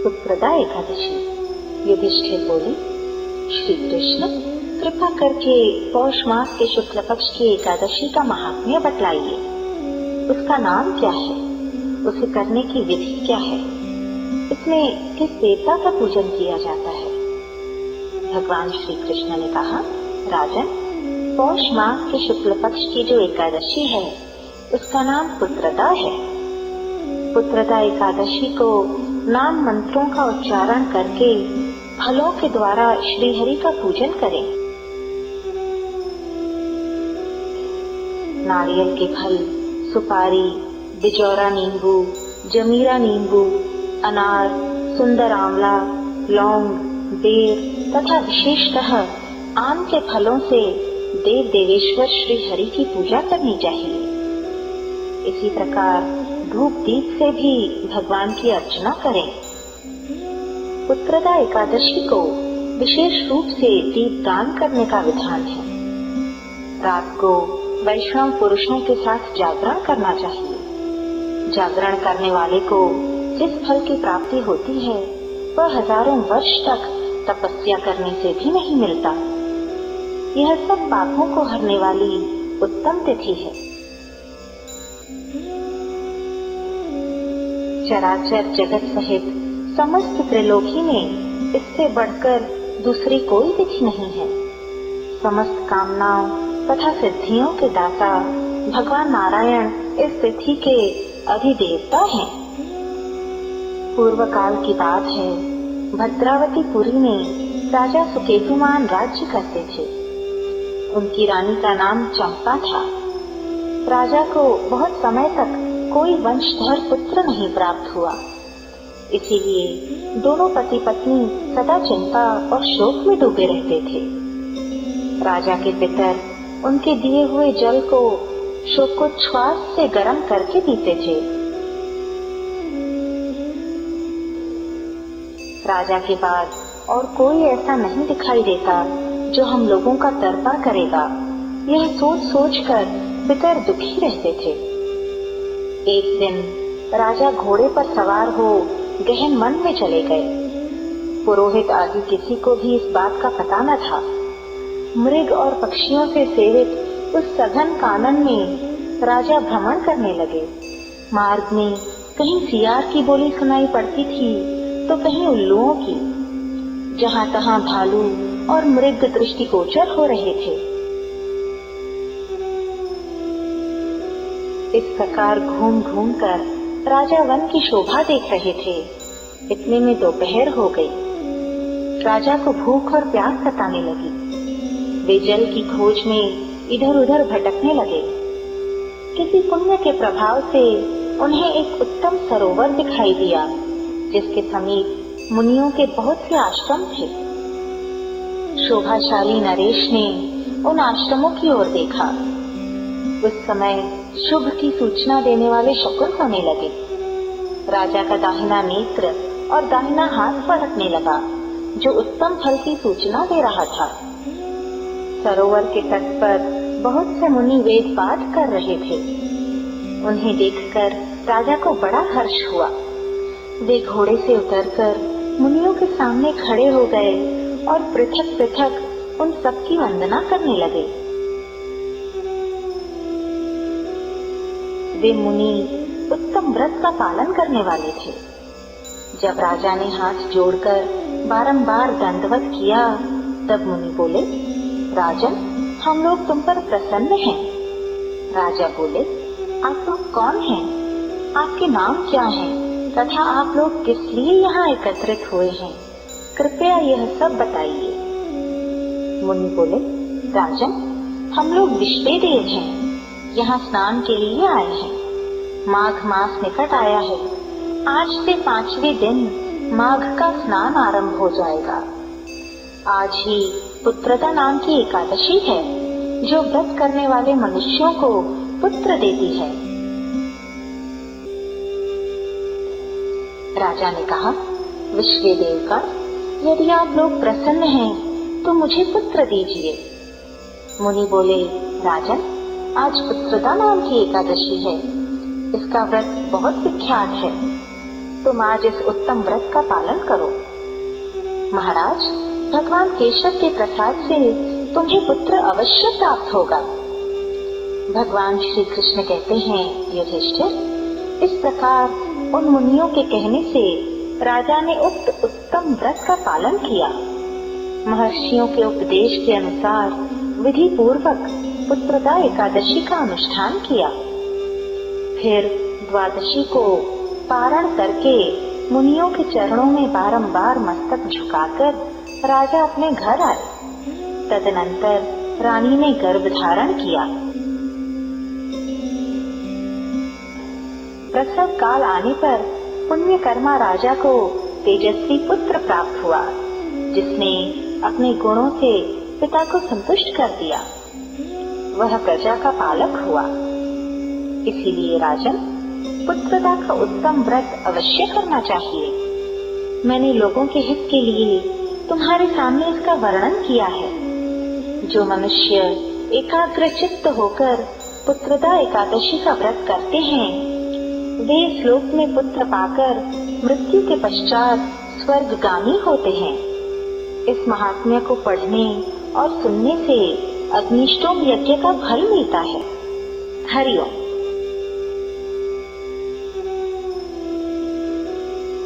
पुत्रदा एकादशी। युधिष्ठिर बोले, श्री कृष्ण कृपा करके पौष मास के शुक्ल पक्ष की एकादशी का महात्म्य बतलाइए। उसका नाम क्या है, उसे करने की विधि क्या है, इसमें किस देवता का पूजन किया जाता है। भगवान श्री कृष्ण ने कहा, राजन, पौष मास के शुक्ल पक्ष की जो एकादशी है उसका नाम पुत्रदा है। पुत्रदा एकादशी को नाम मंत्रों का उच्चारण करके फलों के द्वारा श्री हरि का पूजन करें। नारियल के फल, सुपारी, बिजौरा नींबू, जमीरा नींबू, अनार, सुंदर आंवला, लौंग, बेर तथा विशेषतः आम के फलों से देव देवेश्वर श्री हरि की पूजा करनी चाहिए। इसी प्रकार धूप दीप से भी भगवान की अर्चना करें। पुत्रदा एकादशी को विशेष रूप से दीप दान करने का विधान है। रात को वैष्णव पुरुषों के साथ जागरण करना चाहिए। जागरण करने वाले को जिस फल की प्राप्ति होती है वह हजारों वर्ष तक तपस्या करने से भी नहीं मिलता। यह सब पापों को हरने वाली उत्तम तिथि है। चराचर जगत सहित समस्त त्रिलोकी में इससे बढ़कर दूसरी कोई तिथि नहीं है। समस्त कामनाओं तथा सिद्धियों के दाता भगवान नारायण इस तिथि के अधिदेवता हैं। पूर्व काल की बात है, भद्रावती पुरी में राजा सुकेतुमान राज्य करते थे। उनकी रानी का नाम चंपा था। राजा को बहुत समय तक कोई वंशधर पुत्र नहीं प्राप्त हुआ। इसीलिए दोनों पति पत्नी सदा चिंता और शोक में डूबे रहते थे। राजा के पितर उनके दिए हुए जल को शोकोच्छ्वास से गर्म करके पीते थे। राजा के बाद और कोई ऐसा नहीं दिखाई देता जो हम लोगों का तरपा करेगा। यह सोच सोच कर पितर दुखी रहते थे। एक दिन राजा घोड़े पर सवार हो गहन वन में चले गए। पुरोहित आदि किसी को भी इस बात का पता न था। मृग और पक्षियों से सेवित उस सघन कानन में राजा भ्रमण करने लगे। मार्ग में कहीं सियार की बोली सुनाई पड़ती थी तो कहीं उल्लुओं की। जहाँ तहाँ भालू और मृग दृष्टिगोचर हो रहे थे। इस प्रकार घूम घूम कर राजा वन की शोभा देख रहे थे। इतने में दोपहर हो गई। राजा को भूख और प्यास सताने लगी। वे जल की खोज में इधर उधर भटकने लगे। किसी पुण्य के प्रभाव से उन्हें एक उत्तम सरोवर दिखाई दिया, जिसके समीप मुनियों के बहुत से आश्रम थे। शोभाशाली नरेश ने उन आश्रमों की ओर देखा। उस समय शुभ की सूचना देने वाले शकुन होने लगे। राजा का दाहिना नेत्र और दाहिना हाथ फड़कने लगा, जो उत्तम फल की सूचना दे रहा था। सरोवर के तट पर बहुत से मुनि वेद पाठ कर रहे थे। उन्हें देखकर राजा को बड़ा हर्ष हुआ। वे घोड़े से उतरकर मुनियों के सामने खड़े हो गए और पृथक पृथक उन सबकी वंदना करने लगे। वे मुनि उत्तम व्रत का पालन करने वाले थे। जब राजा ने हाथ जोड़कर बारंबार दंडवत किया, तब मुनि बोले, राजन, हम लोग तुम पर प्रसन्न हैं। राजा बोले, आप लोग कौन हैं? आपके नाम क्या हैं? तथा आप लोग किस लिए यहाँ एकत्रित हुए हैं? कृपया यह सब बताइए। मुनि बोले, राजन, हम लोग विश्वेदेव हैं। यहाँ स्नान के लिए आए हैं। माघ मास निकट आया है। आज से 5वें दिन माघ का स्नान आरंभ हो जाएगा। आज ही पुत्रदा नाम की एकादशी है, जो व्रत करने वाले मनुष्यों को पुत्र देती है। राजा ने कहा, विश्वेदेव का, यदि आप लोग प्रसन्न हैं तो मुझे पुत्र दीजिए। मुनि बोले, राजन, आज पुत्रदा नाम की एकादशी है। इसका व्रत बहुत विख्यात है। तुम आज इस उत्तम व्रत का पालन करो। महाराज, भगवान केशव के प्रसाद से तुम्हें पुत्र अवश्य प्राप्त होगा। भगवान श्री कृष्ण कहते हैं, युधिष्ठिर, इस प्रकार उन मुनियों के कहने से राजा ने उक्त उत्तम व्रत का पालन किया। महर्षियों के उपदेश के अनुसार विधि पूर्वक पुत्रदा एकादशी का अनुष्ठान किया। फिर द्वादशी को पारण करके मुनियों के चरणों में बारंबार मस्तक झुकाकर राजा अपने घर आए। तदनंतर रानी ने गर्भ धारण किया। प्रसव काल आने पर पुण्यकर्मा राजा को तेजस्वी पुत्र प्राप्त हुआ, जिसने अपने गुणों से पिता को संतुष्ट कर दिया। वह प्रजा का पालक हुआ। इसीलिए राजन, पुत्रदा का उत्तम व्रत अवश्य करना चाहिए। मैंने लोगों के हित के लिए तुम्हारे सामने इसका वर्णन किया है। जो मनुष्य एकाग्र चित्त होकर पुत्रदा एकादशी का व्रत करते हैं, वे इस लोक में पुत्र पाकर मृत्यु के पश्चात स्वर्गगामी होते हैं। इस महात्म्य को पढ़ने और सुनने से अग्निष्टोम यज्ञ का फल मिलता है। हरि ओम।